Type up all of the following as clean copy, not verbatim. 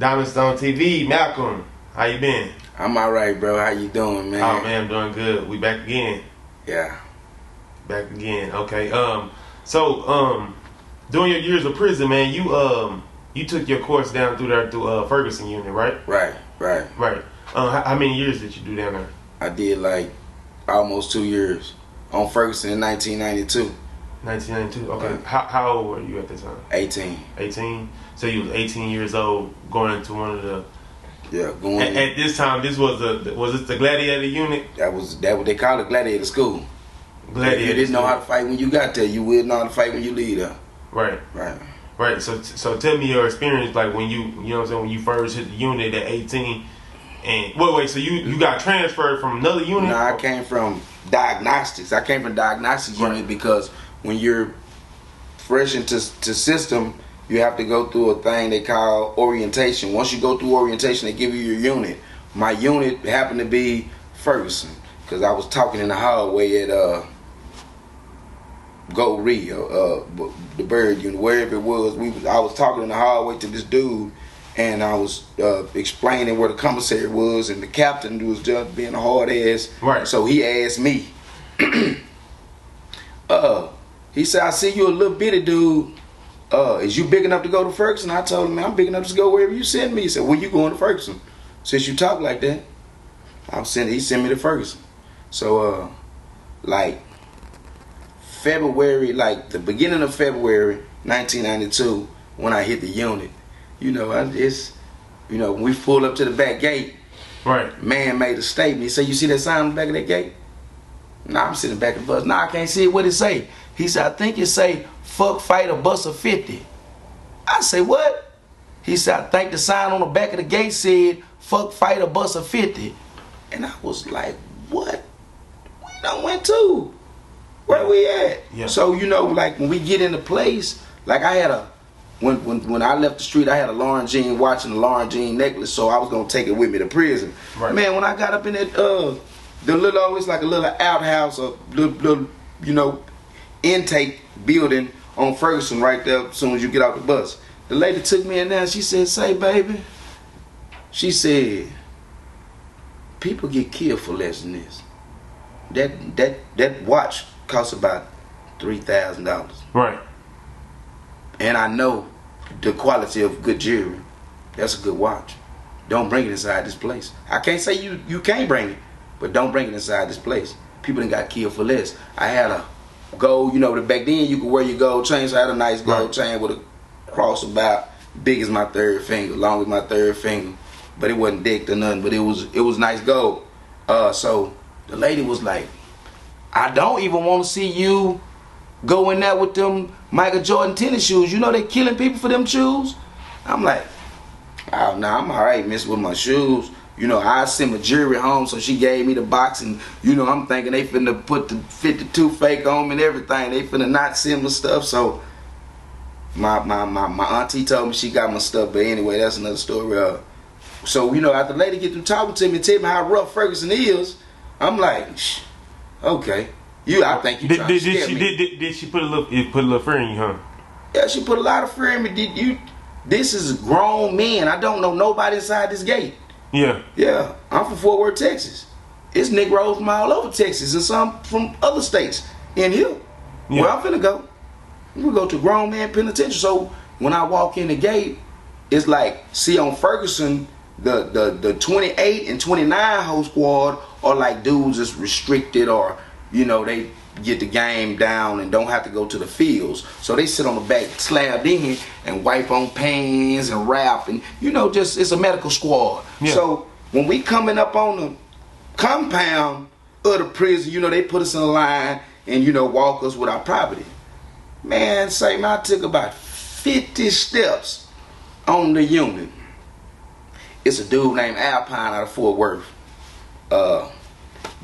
Diamondstone TV, Malcom, how you been? I'm alright, bro. How you doing, man? Oh man, I'm doing good. We back again. Yeah. Back again. Okay. During your years of prison, man, you took your course down through Ferguson unit, right? Right. Right. How many years did you do down there? I did like almost 2 years on Ferguson in 1992. 1992. Okay. Right. How old were you at the time? 18. 18. So you was 18 years old going into one of the. Yeah, going. At this time, this was it the Gladiator unit? That what they call it, Gladiator School. Gladiator. You didn't know how to fight when you got there. You will know how to fight when you leave there. Right. So tell me your experience, like when you know what I'm saying, when you first hit the unit at 18. And wait. So you got transferred from another unit? No, I came from diagnostics. I came from diagnostics unit because when you're fresh into system, you have to go through a thing they call orientation. Once you go through orientation, they give you your unit. My unit happened to be Ferguson because I was talking in the hallway at Go Rio, the Bird unit, wherever it was. I was talking in the hallway to this dude, and I was explaining where the commissary was, and the captain was just being a hard ass. Right. So he asked me, he said, "I see you a little bitty dude. Is you big enough to go to Ferguson?" I told him, "Man, I'm big enough to go wherever you send me." He said, "Where you going to Ferguson? Since you talk like that." He sent me to Ferguson. So, like February, like the beginning of February 1992, when I hit the unit, when we pulled up to the back gate, right? Man made a statement. He said, "You see that sign on the back of that gate?" Nah, I'm sitting back of the bus. Nah, I can't see it. What it say? He said, "I think it say, fuck, fight, or bust a 50. I say, "What?" He said, "I think the sign on the back of the gate said, fuck, fight, or bust a 50. And I was like, what? We done went to. Where we at? Yeah. So, like when we get into place, like I had when I left the street, I had a Lauren Jean watch and a Lauren Jean necklace, so I was going to take it with me to prison. Right. Man, when I got up in that, the little, it's like a little outhouse, a little, intake building on Ferguson right there as soon as you get off the bus. The lady took me in there and she said, "Say, baby," she said, "people get killed for less than this. That watch costs about $3,000. Right. And I know the quality of good jewelry. That's a good watch. Don't bring it inside this place. I can't say you can't bring it, but don't bring it inside this place. People done got killed for less." I had a gold, back then you could wear your gold chain, so I had a nice gold chain with a cross about big as my third finger, long as my third finger, but it wasn't decked or nothing, but it was nice gold. So the lady was like, "I don't even want to see you go in there with them Michael Jordan tennis shoes. They killing people for them shoes." I'm like, "Oh, no, I'm alright, miss, with my shoes. I sent my jewelry home," so she gave me the box, and I'm thinking they finna put the 52 fake on me and everything. They finna not send my stuff. So my auntie told me she got my stuff, but anyway, that's another story. So after the lady get through talking to me and tell me how rough Ferguson is, I'm like, okay, I think you trying to scare me. Did she put a little fear in you, huh? Yeah, she put a lot of fear in me. This is grown men. I don't know nobody inside this gate. Yeah, I'm from Fort Worth, Texas. It's Negroes from all over Texas and some from other states in here. Yeah. Where I'm finna go. We go to grown man penitentiary. So when I walk in the gate, it's like, see, on Ferguson, the 28 and 29 whole squad are like dudes that's restricted, or they get the game down and don't have to go to the fields. So they sit on the back slabbed in and wipe on pans and rap, and just it's a medical squad. Yeah. So when we coming up on the compound of the prison, they put us in a line and walk us with our property. Man, I took about 50 steps on the unit. It's a dude named Alpine out of Fort Worth.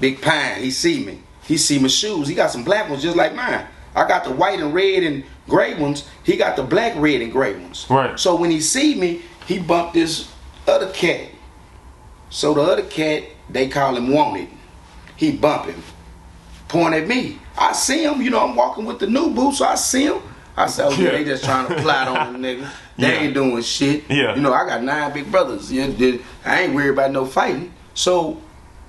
Big Pine, he see me. He see my shoes. He got some black ones just like mine. I got the white and red and gray ones. He got the black, red, and gray ones. Right. So when he see me, he bumped this other cat. So the other cat, they call him Wanted. He bump him, point at me. I see him, I'm walking with the new boots, so I see him. I said, oh yeah, they just trying to plot on the nigga. They ain't doing shit. Yeah. You know, I got 9 big brothers. I ain't worried about no fighting. So,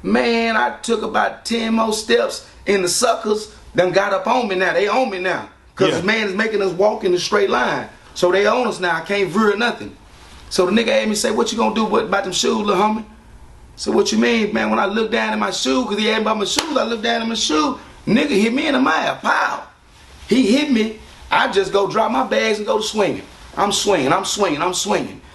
man, I took about 10 more steps and the suckers done got up on me now. They own me now. Because this man is making us walk in a straight line. So they own us now. I can't veer nothing. So the nigga asked me, say, what you gonna do about them shoes, little homie? So what you mean, man? When I look down at my shoe, because he asked about my shoes, I look down at my shoe. Nigga hit me in the mouth. Pow. He hit me. I just go drop my bags and go to swinging. I'm swinging.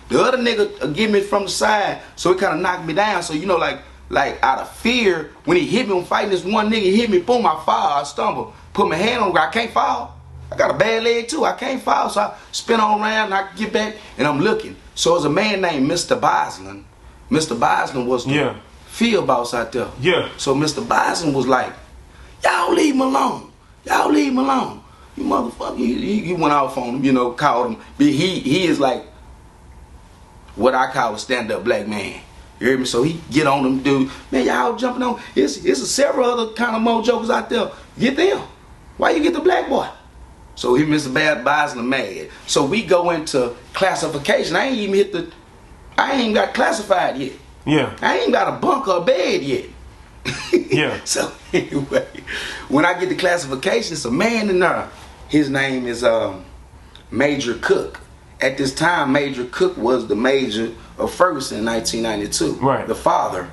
The other nigga give me from the side, so it kind of knocked me down. So, you know, like out of fear, when he hit me, when fighting this one nigga, he hit me, boom, I fall, I stumble. Put my hand on the ground, I can't fall. I got a bad leg too, I can't fall. So I spin on around and I get back and I'm looking. So there's a man named Mr. Boslin. Mr. Boslin was the field boss out there. Yeah. So Mr. Boslin was like, y'all leave him alone. Y'all leave him alone. You motherfucker. He went off on him, you know, called him. He is like what I call a stand-up black man. You hear me? So he get on them, dude. Man, y'all jumping on. It's several other kind of more jokers out there. Get them. Why you get the black boy? So he Mr. Bad Boslin mad. So we go into classification. I ain't even got classified yet. Yeah. I ain't got a bunk or a bed yet. Yeah. So anyway, when I get the classification, it's a man in there. His name is Major Cook. At this time, Major Cook was the major of Ferguson in 1992. Right. The father.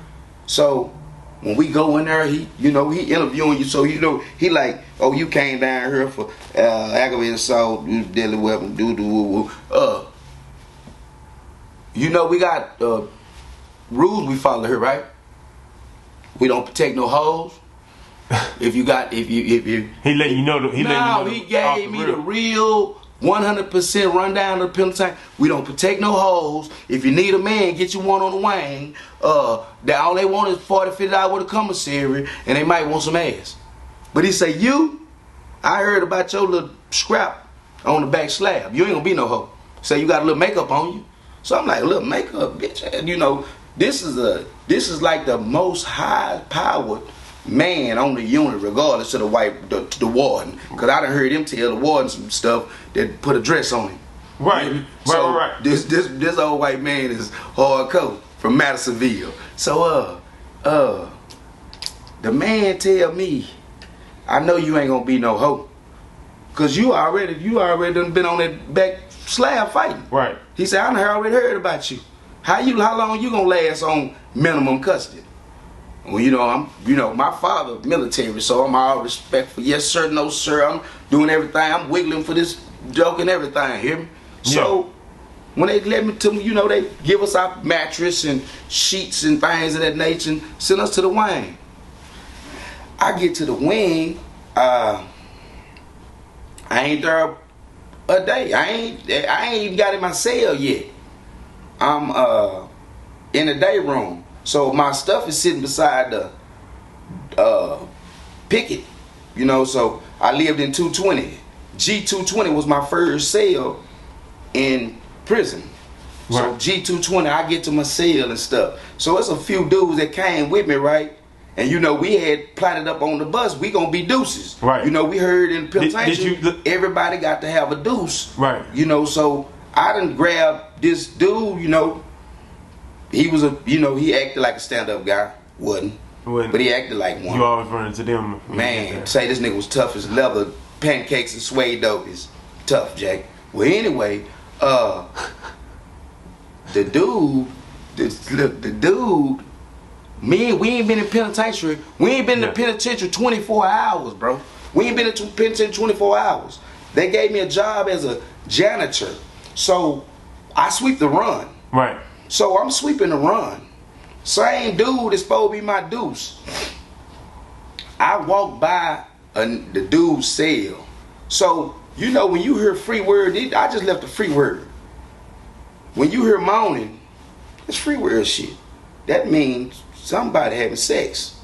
So when we go in there, he interviewing you. So he like, oh, you came down here for aggravated assault, deadly weapon, we got rules we follow here, right? We don't protect no hoes. If you he let you know. He gave me the real 100% rundown of the penalty. We don't protect no hoes. If you need a man, get you one on the wing. That all they want is $40, $50 with a commissary, and they might want some ass. But he say, I heard about your little scrap on the back slab. You ain't gonna be no hoe. Say you got a little makeup on you. So I'm like, a little makeup, bitch. You know, this is like the most high-powered man on the unit, regardless of the warden. Because I done heard him tell the warden some stuff that put a dress on him. Right, right. This old white man is hardcore from Madisonville. So the man tell me, I know you ain't gonna be no hoe, cause you already done been on that back slab fighting. Right. He said, I done already heard about you. How long you gonna last on minimum custody? Well, my father military, so I'm all respectful. Yes sir, no sir. I'm doing everything. I'm wiggling for this joke and everything. Hear me? Yeah. So when they let me to, they give us our mattress and sheets and things of that nature and send us to the wing. I get to the wing. I ain't there a day. I ain't even got in my cell yet. I'm in the day room. So my stuff is sitting beside the picket, so I lived in 220. G220 was my first cell in prison. Right. So G220, I get to my cell and stuff. So it's a few dudes that came with me, right? And we had plotted up on the bus, we gonna be deuces. Right. We heard in penitentiary, everybody got to have a deuce. Right. So I done grabbed this dude, he was he acted like a stand-up guy. Wasn't. But he acted like one. You always run into them. Man, say this nigga was tough as leather, pancakes and suede dopies. Tough, Jack. Well, anyway, the dude, we ain't been in penitentiary. We ain't been in the penitentiary 24 hours, bro. We ain't been in the penitentiary 24 hours. They gave me a job as a janitor. So I sweep the run. Right. So I'm sweeping the run. Same dude is supposed to be my deuce. I walk by the dude's cell. So, when you hear free word, I just left a free word. When you hear moaning, it's free word shit. That means somebody having sex.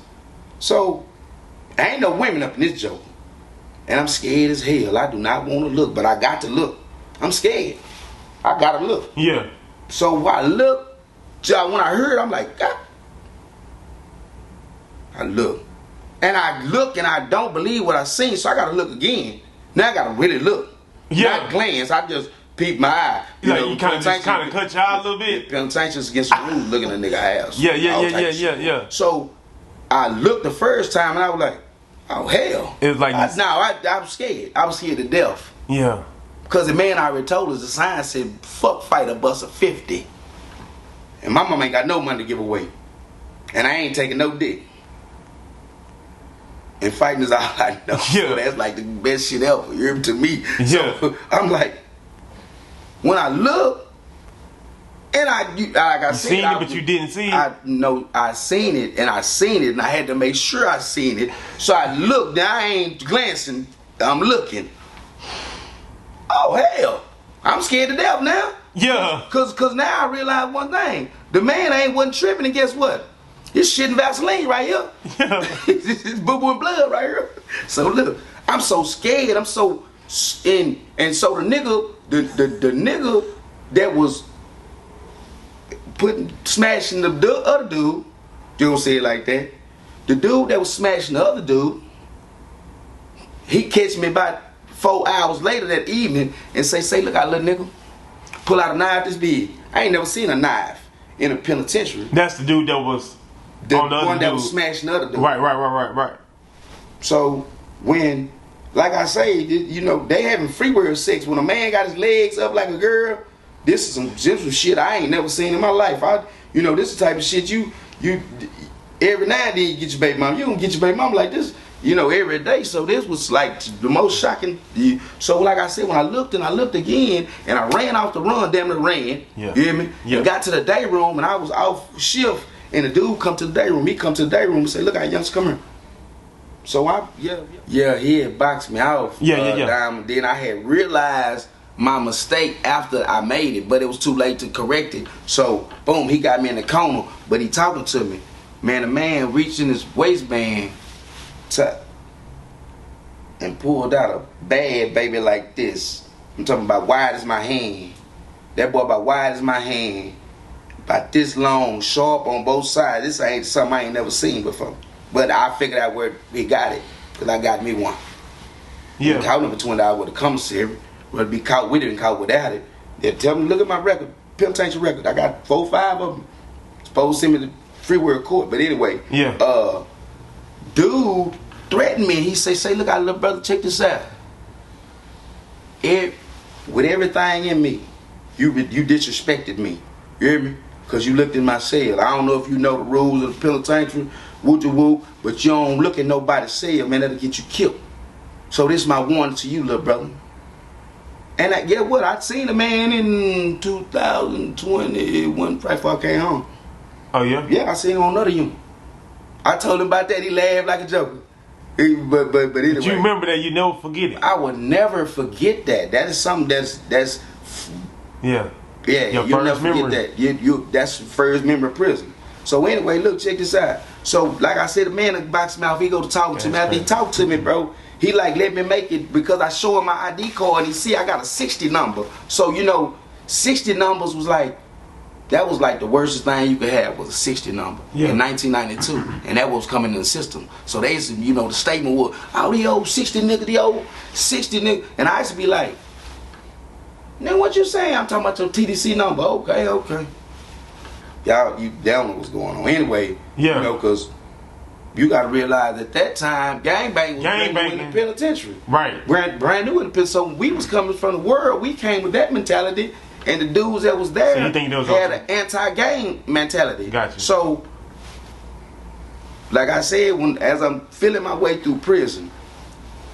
So, ain't no women up in this joke. And I'm scared as hell. I do not want to look, but I got to look. I'm scared. I gotta look. Yeah. So when I look, when I heard, I'm like, God. I look. And I look and I don't believe what I seen, so I gotta look again. Now I gotta really look. Not glance. I just peep my eye. You kind of cut your eye a little bit. Penitentious against the rule, looking at nigga ass. Yeah. So I looked the first time and I was like, oh hell. It was like I was scared. I was scared to death. Yeah. Because the man already told us the sign said, fuck fight a bus of 50. And my mama ain't got no money to give away. And I ain't taking no dick. And fighting is all I know. Yeah. So that's like the best shit ever. You hear me, to me. Yeah. So I'm like, when I look, and I seen it, but you didn't see it. I seen it, and I had to make sure I seen it. So I looked. Now I ain't glancing. I'm looking. Oh hell! I'm scared to death now. Yeah. Cause now I realize one thing: the man wasn't tripping, and guess what? He's shitting Vaseline right here. Yeah. It's boo-boo blood right here. So look, I'm so scared. I'm so and so the nigga that was smashing the other dude, you don't say it like that. The dude that was smashing the other dude, he catch me about 4 hours later that evening and say, look out, little nigga, pull out a knife this big. I ain't never seen a knife in a penitentiary. That's the dude that was the on the one other that dude. was smashing the other dude. Right. So when, like I say, you know, they having freeware sex. When a man got his legs up like a girl, this is some shit I ain't never seen in my life. This is the type of shit you every now and then you get your baby mom. You don't get your baby mom like this, every day. So this was like the most shocking. So like I said, when I looked again, and I ran off the run, damn near ran. Yeah. You hear me? Yeah. And got to the day room, and I was off shift, and the dude come to the day room. He come to the day room and say, look out, youngster, come here. So he had boxed me off. Diamond. Then I had realized my mistake after I made it, but it was too late to correct it. So boom, he got me in the corner, but he talking to me. Man, the man reached in his waistband and pulled out a bad baby like this. I'm talking about wide as my hand. That boy about wide as my hand. About this long, sharp on both sides. This ain't something I ain't never seen before. But I figured out where he got it, because I got me one. Yeah. Caught him between I with a commissary. Would be caught with it and caught without it. They'll tell me, look at my record, penitentiary record. I got 4 or 5 of them. Supposed to send me to freeware court. But anyway, dude threatened me. He say, look out, little brother, check this out. With everything in me, you disrespected me. You hear me? Because you looked in my cell. I don't know if you know the rules of the penitentiary, woo, but you don't look at nobody's cell, man, that'll get you killed. So this is my warning to you, little brother. And get what? I'd seen a man in 2021, right before I came home. Oh, yeah? Yeah, I seen him on another unit. I told him about that. He laughed like a joker. But anyway. But you remember that, you never forget it. I would never forget that. That is something that's yeah. Yeah, you'll never forget that. That's the first memory of prison. So anyway, look, check this out. So like I said, the man in the box mouth, he go to talking to me. After he talked to me, bro, he like let me make it because I show him my ID card and he see I got a 60 number. So 60 numbers was like, that was like the worst thing you could have was a 60 number in 1992, and that was coming in the system. So they used to, the statement was, oh, the old 60 nigga, the old 60 nigga, and I used to be like, nigga, what you saying? I'm talking about your TDC number. Okay. Y'all don't know what's going on. Anyway, because you got to realize at that time, gangbang was brand new in the penitentiary. Right. Brand new in the penitentiary. So when we was coming from the world, we came with that mentality, and the dudes that was there had an anti-gang mentality. Gotcha. So, like I said, as I'm feeling my way through prison,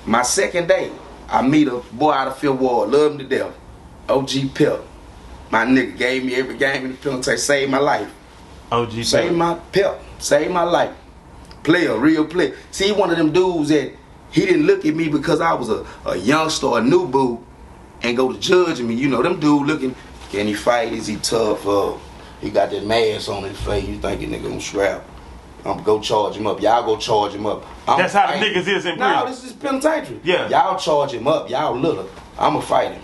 my second day, I meet a boy out of Fifth Ward, love him to death. OG Pep. My nigga gave me every game in the penitentiary, saved my life. OG Pep. Saved my Pep. Saved my life. Player, real player. See, one of them dudes that he didn't look at me because I was a youngster or a new boo and go to judging me. Them dude looking, can he fight? Is he tough? He got that mask on his face. You think nigga gonna strap? I'm go charge him up. Y'all go charge him up. That's how the niggas is in prison. No, this is penitentiary. Yeah. Y'all charge him up. Y'all little. I'ma fight him.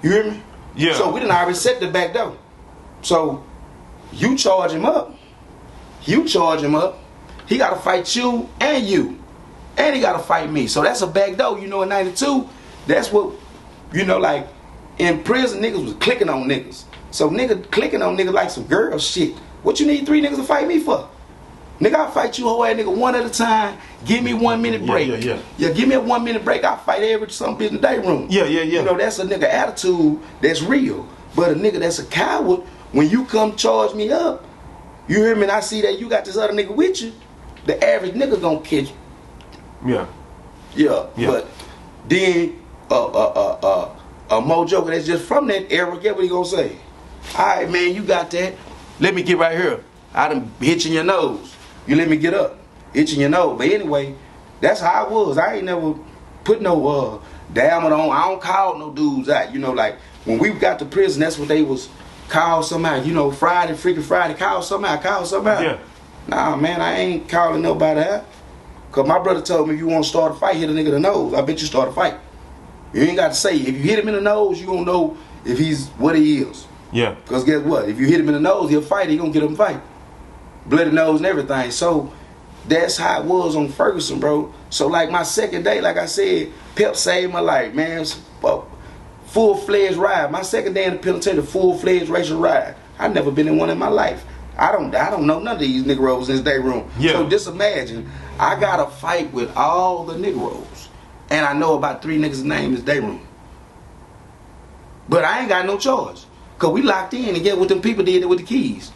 You hear me? Yeah. So we done already set the back door. So you charge him up. He gotta fight you. And he gotta fight me. So that's a back door. In 92, that's what You know, like in prison, niggas was clicking on niggas. So nigga clicking on niggas like some girl shit. What you need 3 niggas to fight me for? Nigga, I'll fight you whole ass nigga one at a time. Give me 1 minute break. Yeah, give me a 1 minute break. I'll fight every some bitch in the day room. Yeah. You know, that's a nigga attitude that's real. But a nigga that's a coward, when you come charge me up, you hear me, and I see that you got this other nigga with you, the average nigga gonna catch you. Yeah. But then a mojo that's just from that era, get what he gonna say? Alright, man, you got that. Let me get right here. I done hit you in your nose. You let me get up. Hit you in your nose. But anyway, that's how I was. I ain't never put no diamond on. I don't call no dudes out. You know, like when we got to prison, that's what they was call somebody. You know, freaking Friday, call somebody. Yeah. Nah, man, I ain't calling nobody out. Cause my brother told me if you want to start a fight, hit a nigga in the nose. I bet you start a fight. You ain't got to say. If you hit him in the nose, you gonna know if he's what he is. Yeah. Cause guess what? If you hit him in the nose, he'll fight. He gonna get him fight. Bloody nose and everything. So that's how it was on Ferguson, bro. So like my second day, like I said, Pep saved my life, man. Full-fledged ride. My second day in the penitentiary, full-fledged racial ride. I never been in one in my life. I don't know none of these Negroes in this day room. Yeah. So just imagine, I got to fight with all the Negroes, and I know about 3 niggas' names in this day room. But I ain't got no choice, cause we locked in and get what them people did with the keys.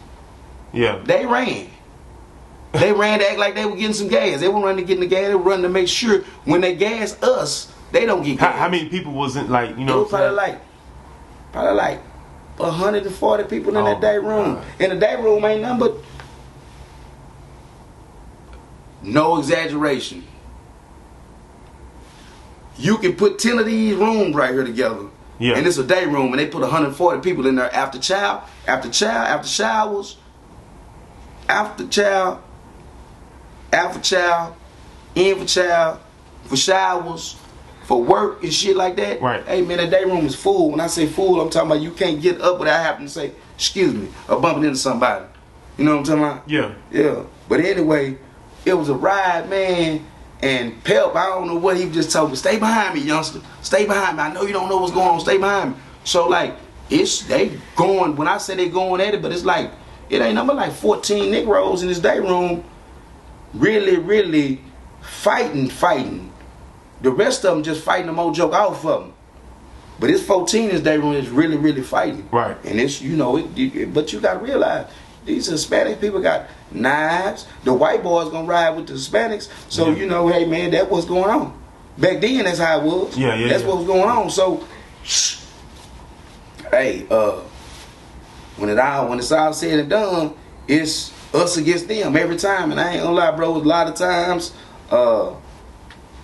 Yeah. They ran. They ran to act like they were getting some gas. They were running to get in the gas. They were running to make sure when they gas us, they don't get gas. How many people wasn't like, you know? It was probably like 140 people in that day room. And the day room ain't nothing but, no exaggeration, you can put 10 of these rooms right here together. Yeah. And it's a day room, and they put 140 people in there after showers, for showers, for work and shit like that. Right. Hey man, that day room is full. When I say full, I'm talking about you can't get up without having to say, excuse me, or bumping into somebody. You know what I'm talking about? Yeah. Yeah. But anyway, it was a ride, man. And Pep, I don't know what he just told me. Stay behind me, youngster. Stay behind me. I know you don't know what's going on. Stay behind me. So like, they going, when I say they going at it, but it's like, it ain't number like 14 Negroes in this day room really fighting. The rest of them just fighting the mojo off of them. But it's 14 in this day room is really fighting. Right. And it's, you know, but you got to realize, these Hispanic people got knives. The white boys gonna ride with the Hispanics. So, you know, hey man, that's what's going on. Back then, that's how it was. That's what was going on. So, hey, when it's all said and done, it's us against them every time. And I ain't gonna lie, bro, a lot of times,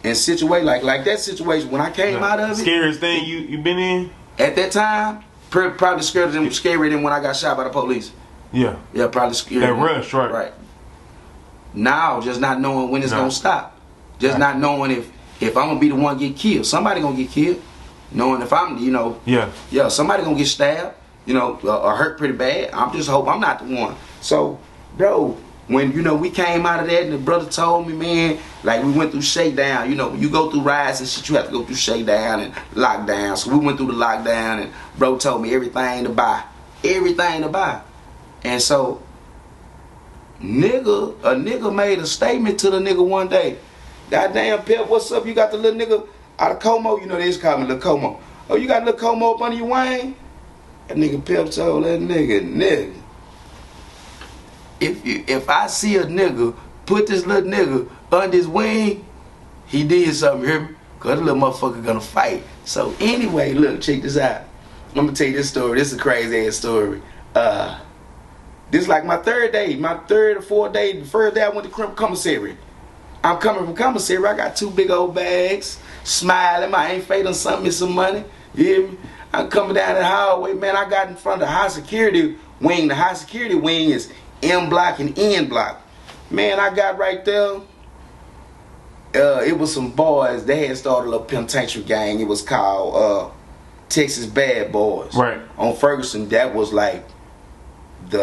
in situation like that situation, when I came out of it, scariest thing you been in? At that time, probably scarier than when I got shot by the police. Yeah, probably scary. That rush, right? Right. Now, just not knowing when it's gonna stop, just not knowing if I'm gonna be the one get killed. Somebody gonna get killed. Knowing if I'm, you know, somebody gonna get stabbed, you know, or hurt pretty bad. I'm just hope I'm not the one. So, bro, when you know we came out of that, and the brother told me, man, like we went through shakedown. You know, when you go through riots and shit, you have to go through shakedown and lockdown. So we went through the lockdown, and bro told me everything to buy. And so, a nigga made a statement to the nigga one day. Goddamn, Pep, what's up? You got the little nigga out of Como? You know they just call me Lil Como. Oh, you got Lil Como up under your wing? That nigga Pep told that nigga, if I see a nigga put this little nigga under his wing, he did something, you hear me? Cause the little motherfucker gonna fight. So anyway, look, check this out. I'm gonna tell you this story. This is a crazy ass story. This is like my third or fourth day. The first day I went to commissary. I'm coming from commissary. I got 2 big old bags, smiling. I ain't fading something and some money. You hear me? I'm coming down the hallway, man. I got in front of the high security wing. The high security wing is M block and N block. Man, I got right there. It was some boys. They had started a little penitentiary gang. It was called Texas Bad Boys. Right. On Ferguson, that was like, he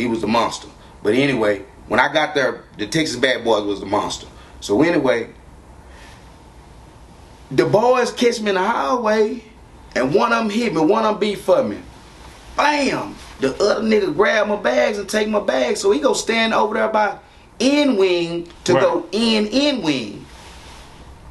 was the monster. But anyway, when I got there, the Texas Bad Boys was the monster. So anyway, the boys catch me in the hallway, and one of them hit me, one of them beat for me. Bam! The other nigga grab my bags and take my bags, so he go stand over there by N wing to go in wing.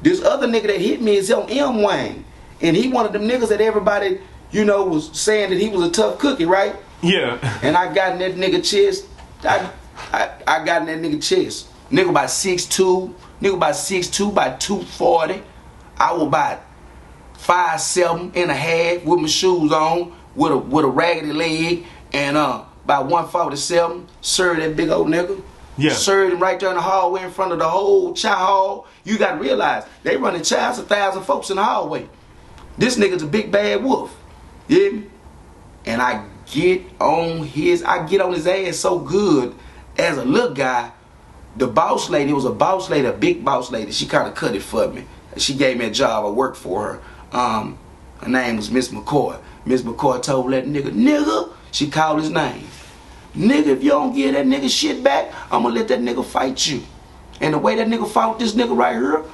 This other nigga that hit me is on M wing, and he one of them niggas that everybody, you know, was saying that he was a tough cookie, right? Yeah. And I got in that nigga chest. I got in that nigga chest. Nigga about 6'2", nigga about 6'2", about 240. I was about 5'7" and a half with my shoes on, with a raggedy leg, and about 147. Served that big old nigga. Yeah. Served him right there in the hallway in front of the whole chow hall. You gotta realize they running chows, 1,000 folks in the hallway. This nigga's a big bad wolf. You hear me? And I get on his ass so good as a little guy. The boss lady, it was a boss lady, a big boss lady. She kind of cut it for me. She gave me a job. I worked for her. Her name was Miss McCoy. Miss McCoy told that nigga, she called his name. Nigga, if you don't give that nigga shit back, I'm gonna let that nigga fight you. And the way that nigga fought this nigga right here,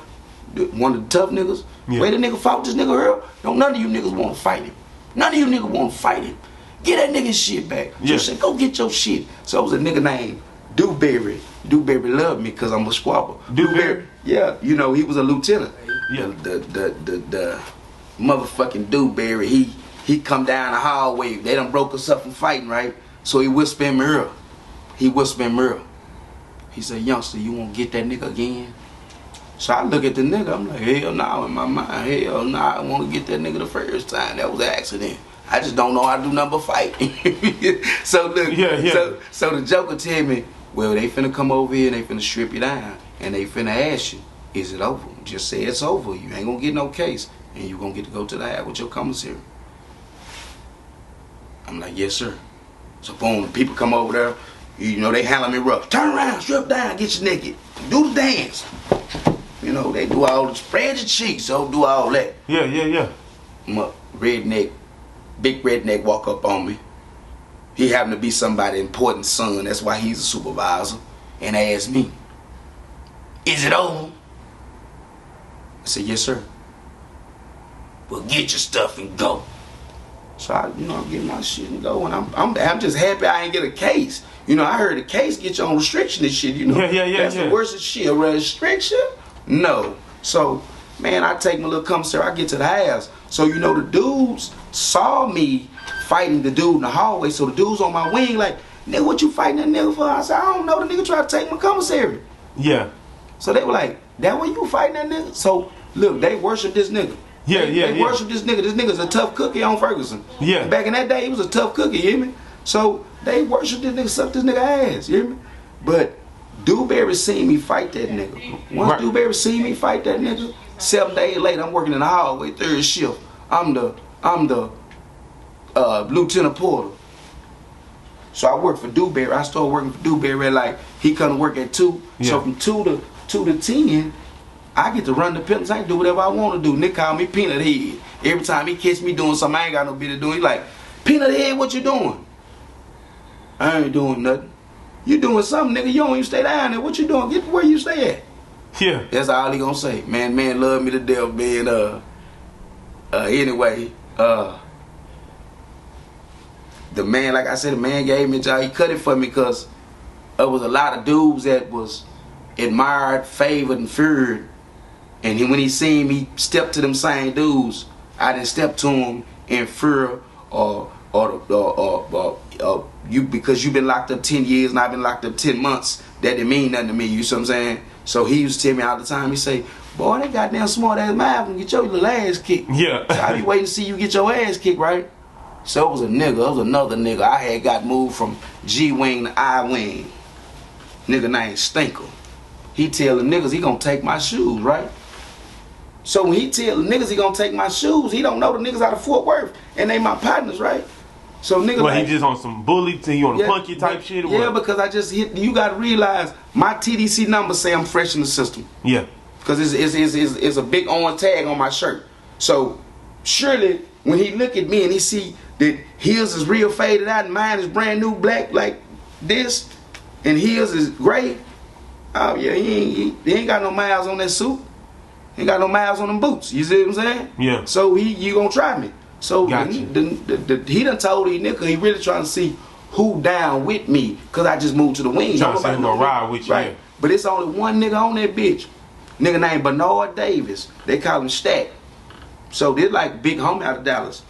one of the tough niggas, the way that nigga fought this nigga here, don't none of you niggas want to fight him. None of you niggas want to fight him. Get that nigga shit back. Yeah. She said, go get your shit. So it was a nigga named Dewberry. Dewberry loved me because I'm a squabble. Dewberry? Yeah, you know, he was a lieutenant. Yeah. The motherfucking Dewberry, he come down the hallway. They done broke us up from fighting, right? So he whispered in my ear. He said, youngster, you won't get that nigga again? So I look at the nigga, I'm like, hell no, in my mind, hell no, I want to get that nigga the first time. That was an accident. I just don't know how to do nothing but fight. So look, so the joker tell me, well, they finna come over here and they finna strip you down and they finna ask you, is it over? Just say it's over. You ain't gonna get no case and you gonna get to go to the house with your commissary. I'm like, yes, sir. So boom, the people come over there, you know, they handle me rough. Turn around, strip down, get you naked, do the dance. You know, they do all the spread your cheeks, so do all that. Yeah. My redneck, big redneck walk up on me. He happened to be somebody's important son, that's why he's a supervisor, and asked me, is it over? I said, yes, sir. Well, get your stuff and go. So I, you know, I'm getting my shit and go, and I'm just happy I ain't get a case. You know, I heard a case get you on restriction and shit, you know. That's the worst of shit. A restriction? No. So, man, I take my little commissary, I get to the house. So, you know, the dudes saw me fighting the dude in the hallway. So the dude's on my wing like, nigga, what you fighting that nigga for? I said, I don't know, the nigga tried to take my commissary. Yeah. So they were like, that way you fighting that nigga? So, look, they worship this nigga. They worship this nigga. This nigga's a tough cookie on Ferguson. Yeah. Back in that day, he was a tough cookie, you hear me? So they worship this nigga, suck this nigga ass, you hear me? But Dewberry seen me fight that nigga. Once Dewberry seen me fight that nigga, 7 days later, I'm working in the hallway, third shift. I'm the Lieutenant Porter. So I work for Dewberry. I started working for Dewberry like he come to work at 2. Yeah. So from 2 to 10, I get to run the pillars. I can do whatever I want to do. Nick call me Peanut Head. Every time he catch me doing something I ain't got no business doing, he like, Peanut Head, what you doing? I ain't doing nothing. You doing something, nigga. You don't even stay down there. What you doing? Get where you stay at. Yeah. That's all he gonna say. Man love me to death, man. Anyway, the man, like I said, the man gave me a job. He cut it for me because there was a lot of dudes that was admired, favored, and feared. And when he seen me step to them same dudes, I didn't step to them in fear or you, because you've been locked up 10 years and I've been locked up 10 months. That didn't mean nothing to me. You see what I'm saying? So he used to tell me all the time. He say, boy, that goddamn smart ass Malcom get your little ass kicked. Yeah. So I be waiting to see you get your ass kicked, right? So it was a nigga, it was another nigga. I had got moved from G-Wing to I-Wing. Nigga named Stinker. He tell the niggas he gonna take my shoes, right? So when he tell the niggas he gonna take my shoes, he don't know the niggas out of Fort Worth. And they my partners, right? So niggas like, he just on some bully thing, you on a punky type shit or what? Yeah, because I just hit, you gotta realize my TDC number say I'm fresh in the system. Yeah. Because it's a big orange tag on my shirt. So surely when he look at me and he see that his is real faded out and mine is brand new black like this, and his is gray, oh yeah, he ain't got no miles on that suit. Ain't got no miles on them boots. You see what I'm saying? Yeah. So you gonna try me. So Gotcha. he done told these niggas he really trying to see who down with me, cause I just moved to the wing. Trying to see who gonna ride with you. Right. Yeah. But it's only one nigga on that bitch. Nigga named Bernard Davis. They call him Stack. So they're like big homie out of Dallas.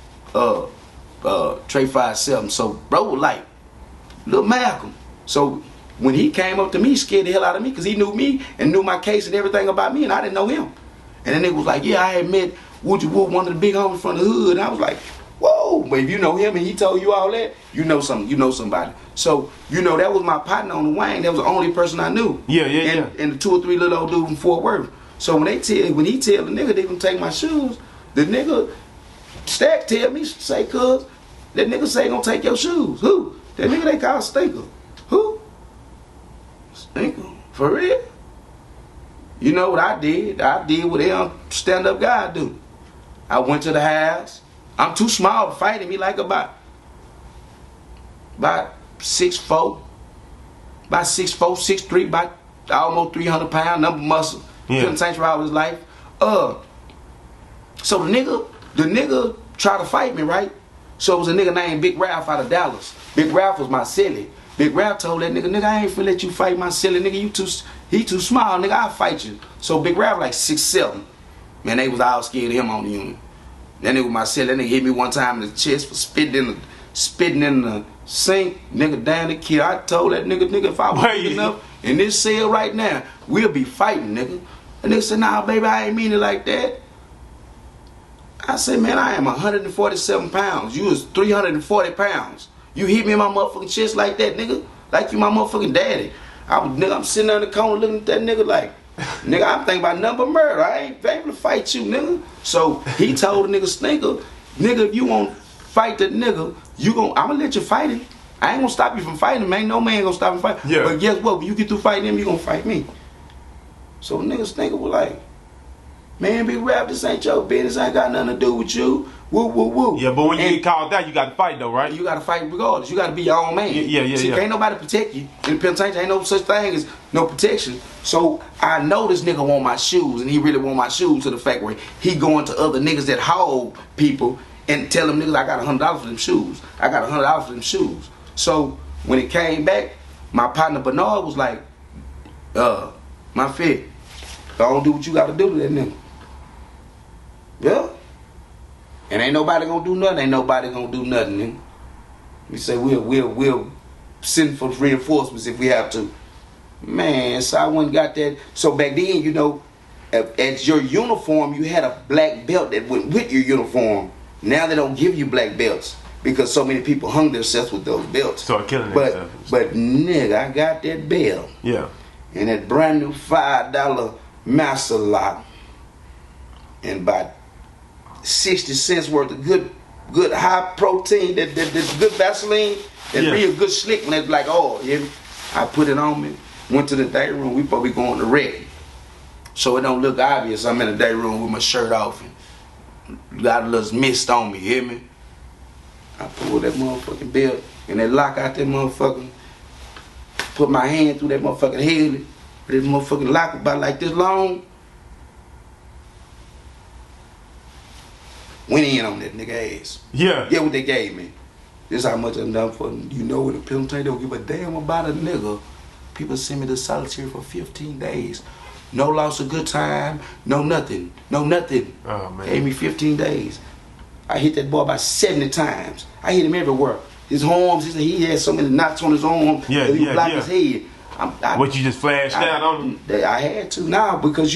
Trey 5'7". So bro was like Lil Malcom. So when he came up to me, he scared the hell out of me because he knew me and knew my case and everything about me, and I didn't know him. And then nigga was like, yeah, I had met Woody Wood, one of the big homies from the hood. And I was like, whoa, but if you know him and he told you all that, you know somebody. So, that was my partner on the wing. That was the only person I knew. Yeah. And the 2 or 3 little old dudes from Fort Worth. So when he tell the nigga they gonna take my shoes, the nigga Stack tell me, say, cuz, that nigga say gonna take your shoes. Who? That nigga they call Stinker. Who? Stinker. For real? You know what I did? I did what them stand-up guys do. I went to the house. I'm too small to fight him. He like about 6'4", about 6'4", 6'3", about almost 300 pounds, number muscle. Yeah. Couldn't change throughout his life. So the nigga tried to fight me, right? So it was a nigga named Big Ralph out of Dallas. Big Ralph was my silly. Big Ralph told that nigga, I ain't finna let you fight my silly nigga. He too small, nigga. I'll fight you. So Big Ralph like 6'7". Man, they was all scared of him on the unit. That nigga my silly. That nigga hit me one time in the chest for spitting in the sink. Nigga down the kid. I told that nigga, if I was big enough in this cell right now, we'll be fighting, nigga. And nigga said, nah, baby, I ain't mean it like that. I said, man, I am 147 pounds. You was 340 pounds. You hit me in my motherfucking chest like that, nigga. Like you my motherfucking daddy. I'm sitting there in the corner looking at that nigga like, nigga, I'm thinking about number murder. I ain't able to fight you, nigga. So he told the nigga Stinker, nigga, if you won't fight that nigga, I'm gonna let you fight him. I ain't gonna stop you from fighting him. Ain't no man gonna stop him fighting. Yeah. But guess what? When you get through fighting him, you gonna fight me. So nigga Stinker was like, man, Big Rap, this ain't your business. Ain't got nothing to do with you. Woo, woo, woo. Yeah, but when you get called out, you got to fight though, right? You got to fight regardless. You got to be your own man. Yeah. See, ain't nobody protect you. In the penitentiary, ain't no such thing as no protection. So I know this nigga want my shoes, and he really want my shoes to the fact where he going to other niggas that hold people and tell them niggas, I got $100 for them shoes. I got $100 for them shoes. So when it came back, my partner Bernard was like, my fit, don't do what you got to do to that nigga. Yeah. And ain't nobody gonna do nothing. Ain't nobody gonna do nothing, nigga. We say we'll send for reinforcements if we have to. Man, so I went and got that. So back then, at your uniform, you had a black belt that went with your uniform. Now they don't give you black belts because so many people hung themselves with those belts. Start killing themselves. But nigga, I got that belt. Yeah. And that brand new $5 master lock. And about 60 cents worth of good high protein, that good Vaseline, that real good slick when it's like, oh, yeah. I put it on me, went to the day room, we probably going to wreck. So it don't look obvious I'm in the day room with my shirt off and got a little mist on me, you hear me? I pulled that motherfucking belt and that lock out that motherfucker, put my hand through that motherfucking head, this motherfucking lock about like this long. Went in on that nigga ass. Yeah. Yeah, what they gave me. This how much I'm done for. You know when the penitentiary don't give a damn about a nigga. People send me to solitary for 15 days. No loss of good time. No nothing. No nothing. Oh, man. Gave me 15 days. I hit that boy about 70 times. I hit him everywhere. His arms, he had so many knots on his arm. Yeah, that he would block his head. What, you just flashed out on him? I had to now because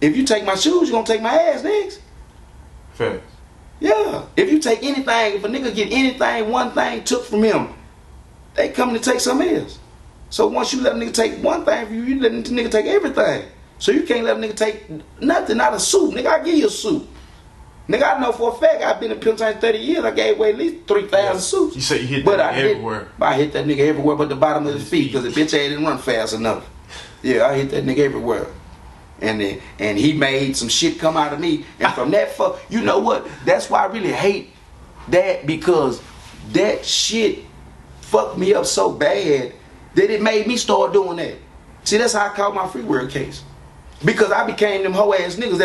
if you take my shoes, you gonna take my ass next. Fair. Yeah. If you take anything, if a nigga get anything, one thing took from him, they coming to take something else. So once you let a nigga take one thing from you, you let a nigga take everything. So you can't let a nigga take nothing, not a suit. Nigga, I give you a suit. Nigga, I know for a fact I've been in penitentiary 30 years. I gave away at least 3,000 suits. You say you hit that nigga everywhere. I hit that nigga everywhere but the bottom of his feet because the bitch ass didn't run fast enough. Yeah, I hit that nigga everywhere. And he made some shit come out of me. And from that you know what? That's why I really hate that, because that shit fucked me up so bad that it made me start doing that. See, that's how I caught my free world case. Because I became them hoe ass niggas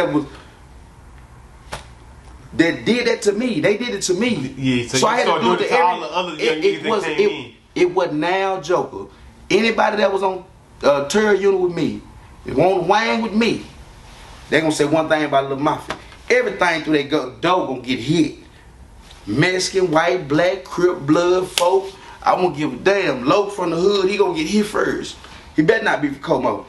that did that to me. They did it to me. Yeah, so I had to do it to all the other young niggas that came in. It was now Joker. Anybody that was on terror unit with me, if on Wayne with me, they gonna say one thing about Lil Mafia. Everything through that door gonna get hit. Mexican, white, black, Crip, blood, folk. I won't give a damn. Low from the hood, he gonna get hit first. He better not be from Como.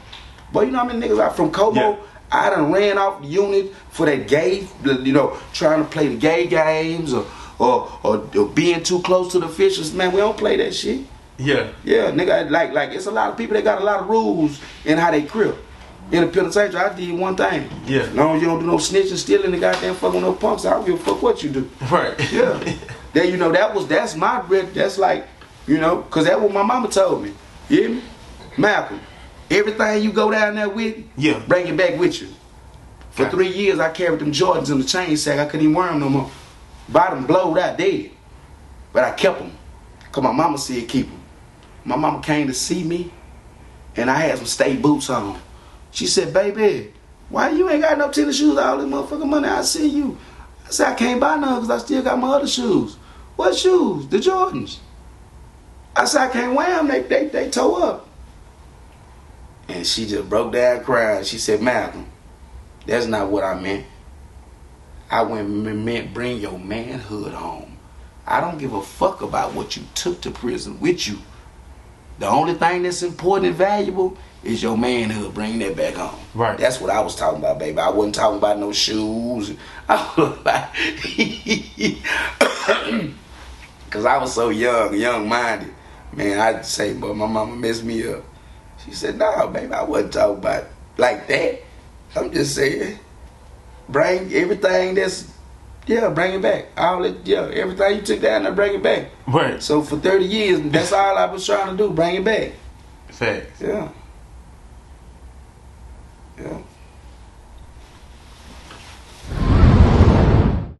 But you know how many niggas out from Como? Yeah. I done ran off the unit for that gay, you know, trying to play the gay games or being too close to the officials. Man, we don't play that shit. Yeah. Yeah, nigga, like it's a lot of people that got a lot of rules in how they crip. In the penitentiary, I did one thing. Yeah. As long as you don't do no snitching, stealing, the goddamn fucking no punks, I don't give a fuck what you do. Right. Yeah. That, you know, that's my bread. That's like, you know, because that's what my mama told me. You hear me? Malcolm, everything you go down there with, yeah, bring it back with you. For 3 years, I carried them Jordans in the chain sack. I couldn't even wear them no more. Bottom blowed out dead. But I kept them. Because my mama said keep them. My mama came to see me, and I had some state boots on. She said, baby, why you ain't got no tennis shoes, all this motherfucking money? I see you. I said, I can't buy none because I still got my other shoes. What shoes? The Jordans. I said, I can't wear them. They tore up. And she just broke down crying. She said, Malcolm, that's not what I meant. I meant bring your manhood home. I don't give a fuck about what you took to prison with you. The only thing that's important and valuable is your manhood. Bring that back home. Right. That's what I was talking about, baby. I wasn't talking about no shoes. Because I was so young-minded. Man, I'd say, but my mama messed me up. She said, nah, baby, I wasn't talking about like that. I'm just saying, bring everything that's, bring it back. Everything you took down there, bring it back. Right. So for 30 years, that's all I was trying to do, bring it back. Facts. Yeah.